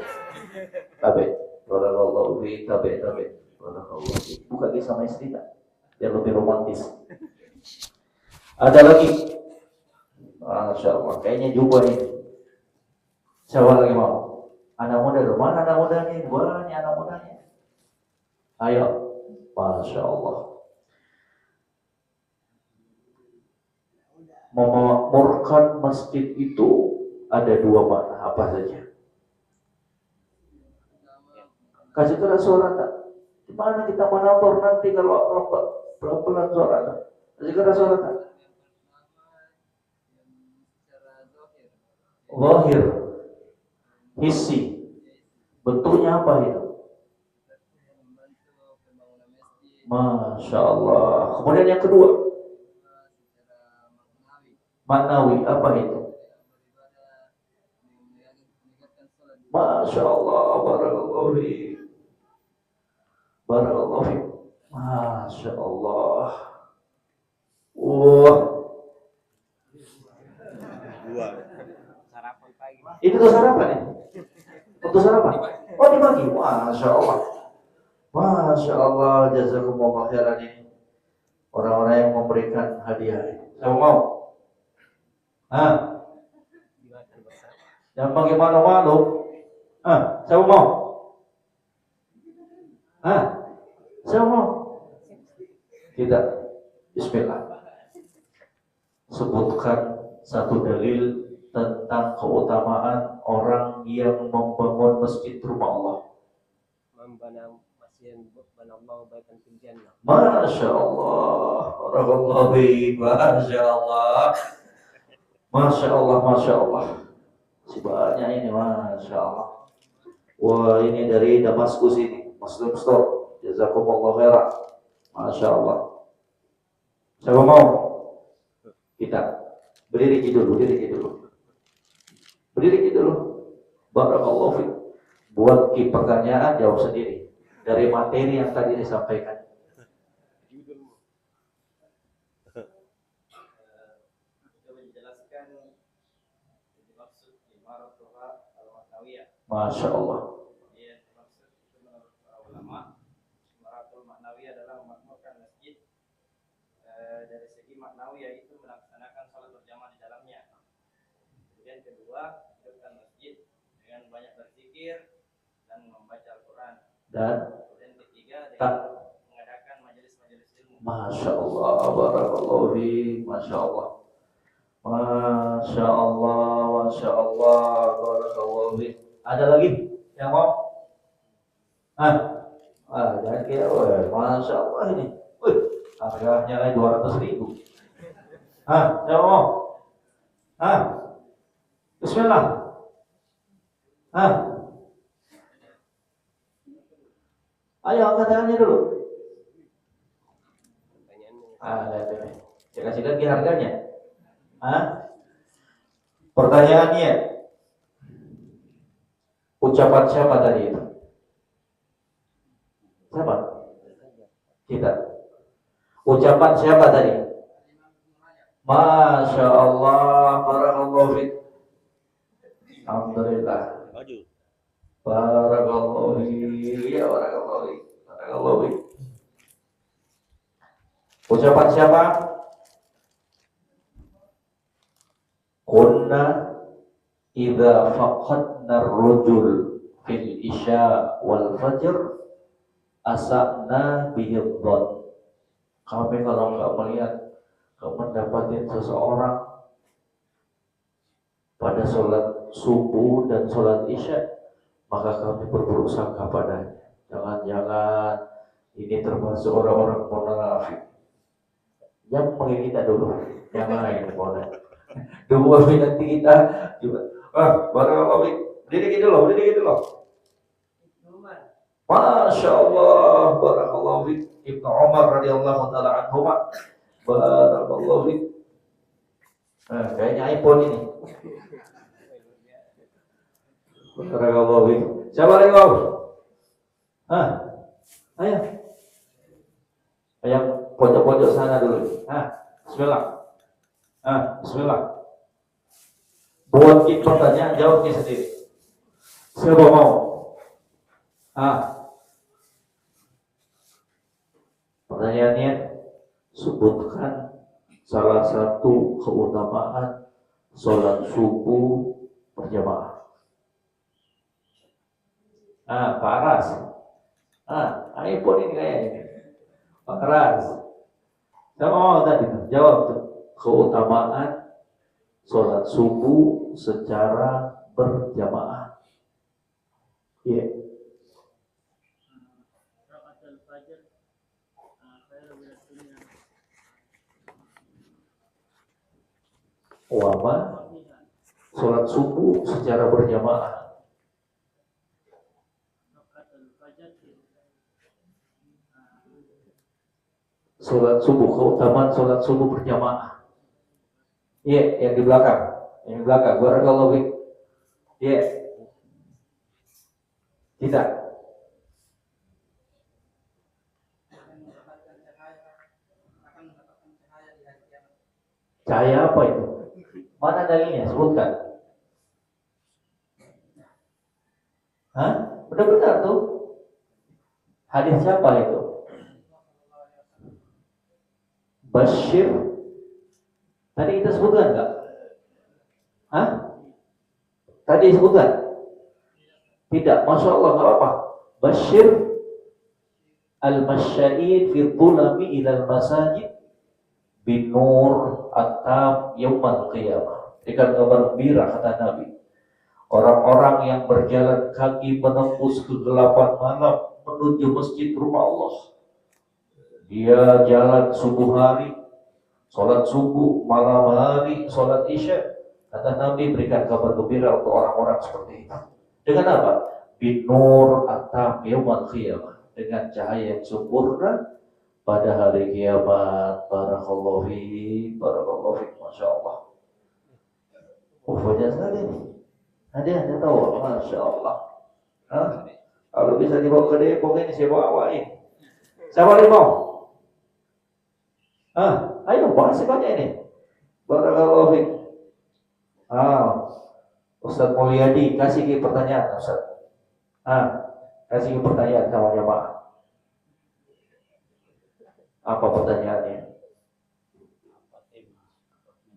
Tabe, barakallahu fi tabe. Barakallahu fi. Buka dia sama istri tak? Biar lebih romantis. Ada lagi. Masya Allah, kayaknya jubah ini. Siapa lagi mau? Anak muda, mana anak mudanya? Banyak anak mudanya. Ayo, Masya Allah. Memakmurkan masjid itu ada dua makna, apa saja? Kasih keras suara tak? Gimana kita menonton nanti kalau pelan-pelan suara tak? Kasih keras suara tak? Zahir, hissi, bentuknya apa itu? Masya Allah. Kemudian yang kedua, maknawi, apa itu? Masya Allah, barakallahu fiik. Barakallahu fiik. Masya Allah. Wah, Dua. Sarapan pagi. itu tuh sarapan ya? Untuk sarapan? Oh dibagi. Masya Allah. Masya Allah, jazakumullah khairan ini. Orang-orang yang memberikan hadiah. Saya mau. Hah? Yang bagaimana malu? Saya mau. Saya mau. Tidak. Bismillah. Sebutkan satu dalil tentang keutamaan orang yang membangun masjid rumah Allah. Membana masjid banallahu baitan fil jannah. Masya Allah. Barakallahu fiik. Masya Allah. Masya Allah. Masya Allah. Si banyak ini, Masya Allah. Wah, ini dari Damaskus ini, Muslim Store. Jazakumullah khairan. Masya Allah. Siapa mau? Kita berdiri dulu. Berdiri dulu. Barakallahu fiik. Buat pertanyaan, jawab sendiri dari materi yang tadi disampaikan. Masya Allah. Dari segi maknawi yaitu melaksanakan salat berjamaah di dalamnya. Kemudian kedua, hidupkan masjid dengan banyak berzikir dan membaca Al-Quran. Dan kemudian ketiga, dengan mengadakan majelis-majelis ilmu. Masya Allah, barakallahu fiik. Masya Allah. Masya Allah, Masya Allah, barakallahu fiik. Ada lagi yang mau? Jangan kira, Masya Allah ini. Harganya 200.000. Siapa mau? Bismillah. Ayo angkat tangannya dulu. Lihat. Saya kasih lagi harganya. Pertanyaannya, ucapan siapa tadi itu? Siapa? Kita. Ucapan siapa tadi? Masya Allah, barakallahu fiik. Alhamdulillah. Barakallahu fiik. Ya barakallahu fiik. Barakallahu fiik. Ucapan siapa? Kunna idza faqadna ar-rajul fil isya wal fajr asa'na bihi dhon. Kami kalau nggak melihat mendapatkan seseorang pada sholat subuh dan sholat isya, maka kami berburuk sangka padanya. Jangan-jangan ini termasuk orang-orang munafik. Yang panggil kita dulu, yang lain boleh. Dua nanti kita juga. Barakallahu fiik. Berdiri gitu loh. Masya Allah, barakallahu fiik. Ibnu Umar radhiyallahu taala anhu, barakallahu fiik. Kayaknya iPhone ini. Barakallahu fiik. Siapa lagi mau? Ayo. Yang pojok-pojok sana dulu. Bismillah. Bismillah. Buat pertanyaan, jawabnya sendiri. Siapa mau? Pertanyaannya, sebutkan salah satu keutamaan sholat subuh berjamaah. Pak Aras. iPhone ini kayak ini. Pak Aras. Saya mau tadi jawab tuh. Keutamaan sholat subuh secara berjamaah. Iya. Wama sholat subuh secara berjamaah. sholat subuh, keutamaan sholat subuh berjamaah. Iya, yang di belakang. Yang di belakang, barakallahu fiik. Iya. Tidak. Cahaya apa itu? Mana dalilnya? Sebutkan. Hah? Benar-benar tuh. Hadis siapa itu? Bashir. Tadi kita sebutkan enggak? Hah? Tadi sebutkan? Tidak, Masya Allah, enggak apa-apa. Bashir al-masya'id fi dhulami ilal masajid bin nur atam yaumal qiyamah. Dengan kabar gembira kata Nabi, orang-orang yang berjalan kaki menembus kegelapan malam menuju masjid rumah Allah. Dia jalan subuh hari, sholat subuh, malam hari, sholat isya. Kata Nabi, berikan kabar gembira untuk orang-orang seperti itu. Dengan apa? Binur atam yaumal qiyamah. Dengan cahaya yang sempurna pada hari kiamat. Barakallahu fiik, barakallahu fiik, Masya Allah. Banyak sekali nih. Ada tahu, Masya Allah. Hah? Kalau bisa dibawa ke Depok ini saya bawain. Siapa yang mau? Ayo, masih banyak ini. Barakallahu fiik. Ustaz Mulyadi, kasih pertanyaan, Ustaz. Kasih pertanyaan sama jemaah. Apa pertanyaannya?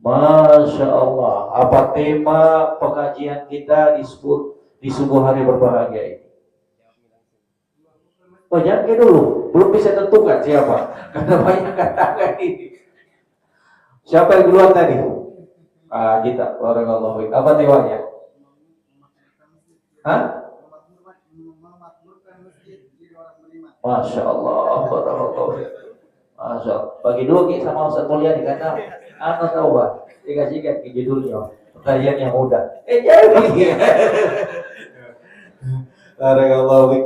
Masya Allah. Apa tema pengajian kita di subuh hari berbahagia ini? Oh, jangan kayak dulu. Belum bisa tentukan siapa. Karena banyak katakan ini. Siapa yang duluan tadi? Kita. Barakallahu fiik. Apa temanya? Masya Allah. Barakallahu fiik. Masya Allah. Bagi dua sama Ustaz Mulia dikata tahu Pak. Dikasih ke judulnya. Pertanyaan yang mudah. Jadi. Barakallahu fiik.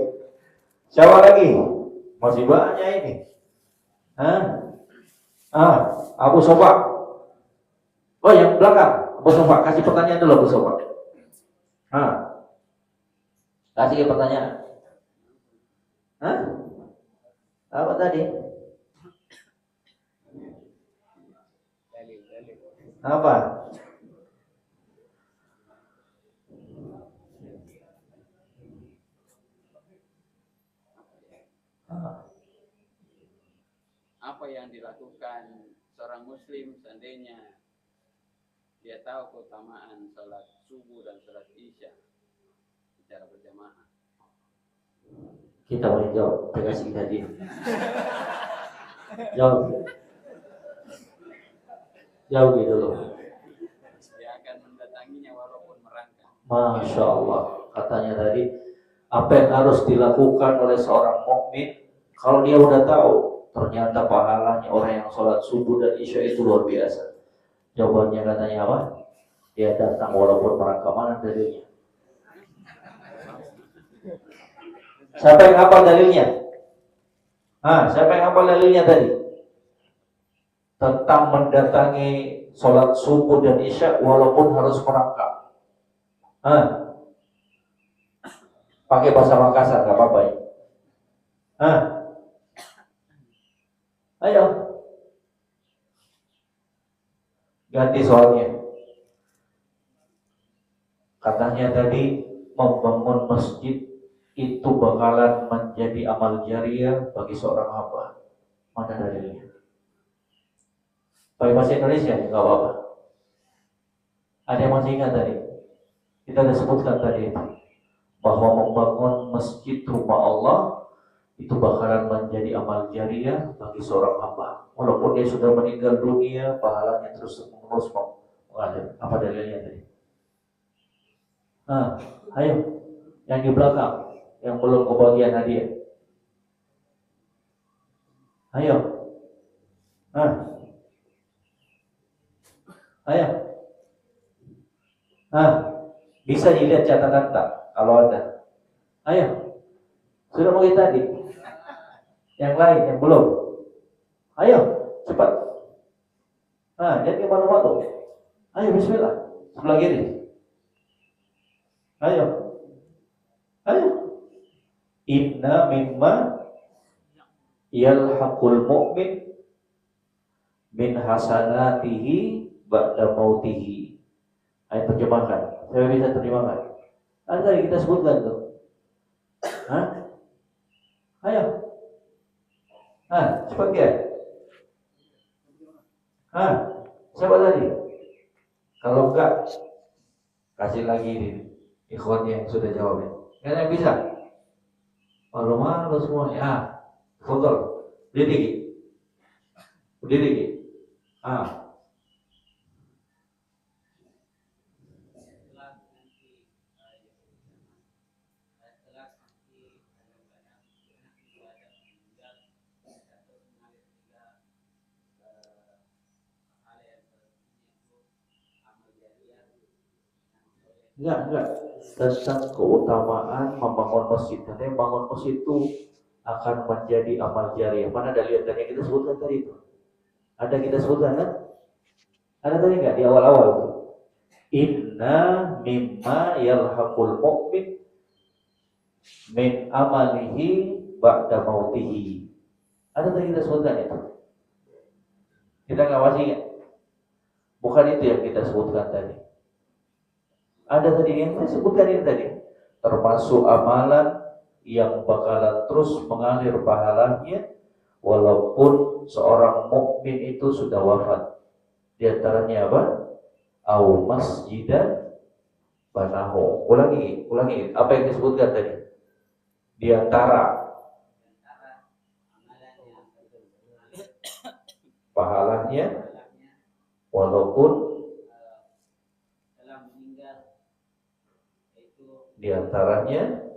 Siapa lagi? Masih banyak ini. Abu Sofa. Oh, yang belakang. Abu Sofa, kasih pertanyaan dulu Abu Sofa. Kasih pertanyaan. Apa tadi? Apa? Apa yang dilakukan seorang muslim seandainya dia tahu keutamaan salat subuh dan salat isya secara berjamaah? Kita boleh jawab, kita kasih tadi. Jawab. Jauh dulu. Dia akan mendatanginya walaupun merangkak. Masya Allah. Katanya tadi, apa yang harus dilakukan oleh seorang mukmin kalau dia udah tahu ternyata pahalanya orang yang sholat subuh dan isya itu luar biasa. Jawabannya katanya apa? Dia datang walaupun merangkak. Mana dalilnya? Siapa yang hafal dalilnya? Siapa yang hafal dalilnya tadi? Tentang mendatangi sholat subuh dan isya walaupun harus merangkak. Pakai bahasa Makassar, gak apa-apa ya. Ayo. Ganti soalnya. Katanya tadi membangun masjid itu bakalan menjadi amal jariah bagi seorang hamba. Mana dalilnya? Pakai bahasa Indonesia, nggak apa-apa. Ada yang masih ingat tadi? Kita sudah sebutkan tadi bahwa membangun masjid rumah Allah itu bakalan menjadi amal jariah bagi seorang hamba. Walaupun dia sudah meninggal dunia, pahalanya terus menerus mengalir. Apa dalilnya tadi? Ayo, yang di belakang, yang belum kebagian hadiah. Ayo. Ayo. Bisa dilihat catatan tak kalau ada. Ayo. Sudah mau tadi. Yang lain yang belum. Ayo, cepat. Nah, jangan malu-malu. Ayo, bismillah. Sebelah kiri. Ayo. Ayo. Inna mimma yalhaqul mu'min min hasanatihi ba'da mautihi. Ayo terjemahkan. Saya bisa terjemahkan. Ada tadi kita sebutkan tuh. Hah? Ayo. Cepat ya. Siapa tadi? Kalau enggak, kasih lagi ini ikhwannya yang sudah jawabin. Kalian bisa? Malu-malu semuanya. Foto. Berdiri. Enggak. Tentang keutamaan membangun masjid. Karena membangun masjid itu akan menjadi amal jariah. Mana ada lihat yang kita sebutkan tadi itu? Ada kita sebutkan kan? Ada tadi enggak di awal-awal itu? Inna mimma yalhaqul mu'min min amalihi ba'da mautihi. Ada tadi kita sebutkan itu? Kita nggak masih ingat? Bukan itu yang kita sebutkan tadi. Ada tadi yang saya sebutkan ini tadi, termasuk amalan yang bakalan terus mengalir pahalanya walaupun seorang mukmin itu sudah wafat. Di antaranya apa? Au masjidan banahu. Ulangi. Apa yang disebutkan tadi? Di antara pahalanya walaupun di antaranya,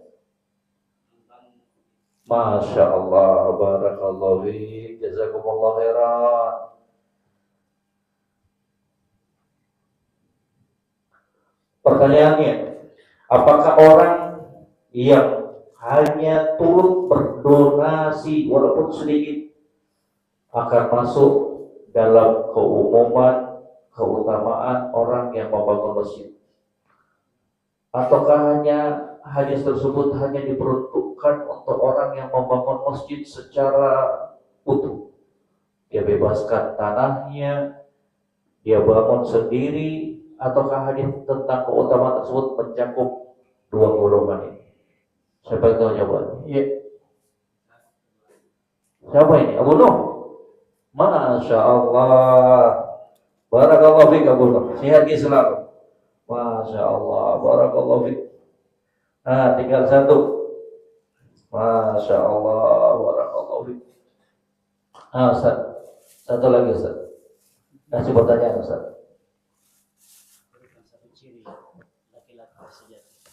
Masya Allah, barakallahu fiik, jazakumullah khairan. Pertanyaannya, apakah orang yang hanya turut berdonasi walaupun sedikit akan masuk dalam keutamaan orang yang membangun masjid? Ataukah hadis tersebut hanya diperuntukkan untuk orang yang membangun masjid secara utuh? Dia bebaskan tanahnya, dia bangun sendiri, ataukah hadis tentang keutamaan tersebut mencakup dua golongan ini? Siapa yang tahu jawabannya? Iya. Siapa ini? Abu Nuh? Masya Allah. Barakallahu fiik Abu Nuh. Sehat selalu. Masya Allah, barakallahu fiik. Tinggal satu. Masya Allah, barakallahu fiik. Ustaz. Satu lagi Ustaz. Kasih pertanyaan Ustaz.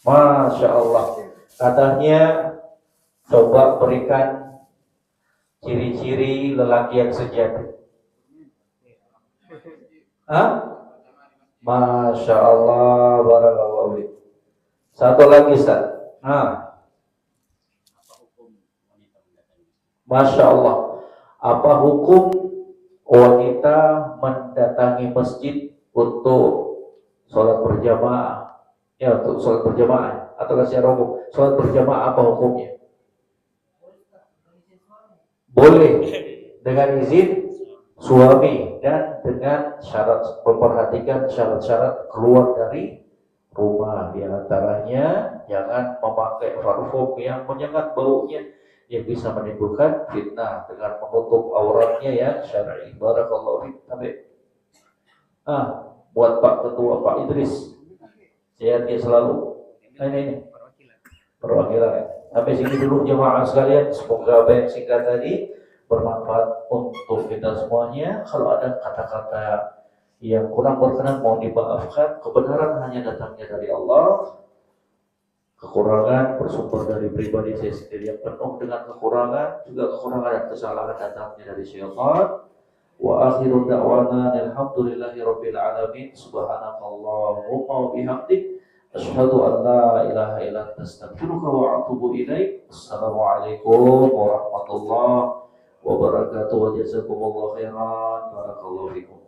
Masya Allah. Katanya coba berikan ciri-ciri lelaki yang sejati. Masya Allah, barakallahu fiik. Satu lagi Ustaz. Masya Allah. Apa hukum wanita mendatangi masjid untuk sholat berjamaah? Ya, untuk sholat berjamaah atau secara umum. Sholat berjamaah apa hukumnya? Boleh dengan izin suami dan dengan syarat, memperhatikan syarat-syarat keluar dari rumah. Di antaranya jangan memakai parfum yang menyengat baunya yang bisa menimbulkan fitnah dengan menutup auratnya yang syar'i. Barakallahu fiik. Buat Pak Ketua Pak Idris, sehatnya selalu. Ini perwakilan. Sampai sini dulu jemaah sekalian. Semoga apa yang singkat tadi bermanfaat untuk kita semuanya. Kalau ada kata-kata yang kurang berkenan mohon dimaafkan. Kebenaran hanya datangnya dari Allah. Kekurangan bersumber dari pribadi saya sendiri yang penuh dengan kekurangan. Juga kekurangan dan kesalahan datangnya dari syaitan. Wa akhiru da'wana alhamdulillahi rabbil alamin. Subhanakallahumma wa bihamdik, asyhadu an la ilaha illa anta astaghfiruka wa atubu ilaik. Assalamualaikum warahmatullahi wabarakatuh. Wa jazakumullahu khairan. Barakallahu fikum.